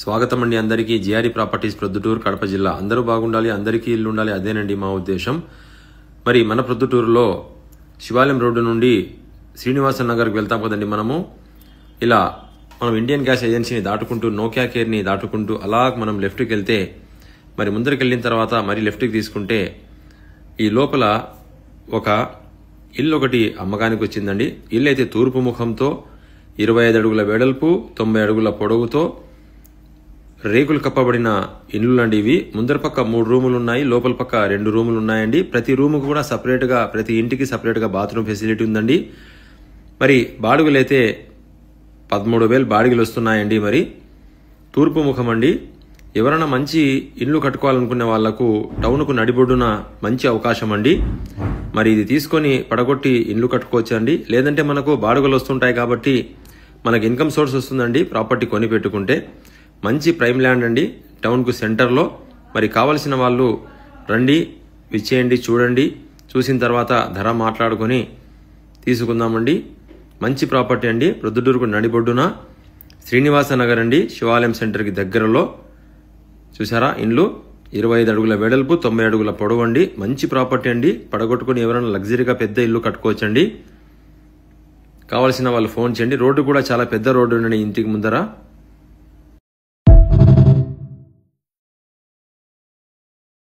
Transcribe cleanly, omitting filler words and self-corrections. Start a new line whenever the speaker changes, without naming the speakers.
స్వాగతం అండి అందరికీ జిఆర్ఈ ప్రాపర్టీస్ ప్రొద్దుటూరు కడప జిల్లా. అందరూ బాగుండాలి, అందరికీ ఇల్లు ఉండాలి, అదేనండి మా ఉద్దేశం. మరి మన ప్రొద్దుటూరులో శివాలయం రోడ్డు నుండి శ్రీనివాస నగర్కి వెళ్తాం కదండి. మనం ఇండియన్ గ్యాస్ ఏజెన్సీని దాటుకుంటూ నోకియా కేర్ని దాటుకుంటూ అలా మనం లెఫ్ట్కి వెళ్తే మరి ముందరికి వెళ్ళిన తర్వాత మరి లెఫ్ట్కి తీసుకుంటే ఈ లోపల ఒక ఇల్లు ఒకటి అమ్మకానికి వచ్చిందండి. ఇల్లు అయితే తూర్పు ముఖంతో 25 అడుగుల వెడల్పు 90 అడుగుల పొడవుతో రేకులు కప్పబడిన ఇల్లు అండి. ఇవి ముందర పక్క 3 రూములు ఉన్నాయి, లోపల పక్క 2 రూములు ఉన్నాయండి. ప్రతి రూముకు కూడా సపరేట్గా, ప్రతి ఇంటికి సపరేట్గా బాత్రూమ్ ఫెసిలిటీ ఉందండి. మరి బాడుగులైతే 13,000 బాడిగలు వస్తున్నాయండి. మరి తూర్పు ముఖం అండి. ఎవరైనా మంచి ఇల్లు కట్టుకోవాలనుకునే వాళ్లకు టౌన్కు నడిబొడ్డున మంచి అవకాశం అండి. మరి ఇది తీసుకొని పడగొట్టి ఇల్లు కట్టుకోవచ్చు అండి. లేదంటే మనకు బాడుగలు వస్తుంటాయి కాబట్టి మనకు ఇన్కమ్ సోర్స్ వస్తుందండి ప్రాపర్టీ కొని పెట్టుకుంటే. మంచి ప్రైమ్ ల్యాండ్ అండి, టౌన్కు సెంటర్లో. మరి కావలసిన వాళ్ళు రండి, విచ్చేయండి, చూడండి. చూసిన తర్వాత ధర మాట్లాడుకొని తీసుకుందామండి. మంచి ప్రాపర్టీ అండి, ప్రొద్దుటూరుకు నడిబొడ్డున శ్రీనివాస నగర్ అండి, శివాలయం సెంటర్కి దగ్గరలో. చూసారా ఇల్లు 25 అడుగుల వెడల్పు 90 అడుగుల పొడవు అండి. మంచి ప్రాపర్టీ అండి. పడగొట్టుకుని ఎవరైనా లగ్జరీగా పెద్ద ఇల్లు కట్టుకోవచ్చండి. కావాల్సిన వాళ్ళు ఫోన్ చేయండి. రోడ్డు కూడా చాలా పెద్ద రోడ్డు ఉండండి ఇంటికి ముందర.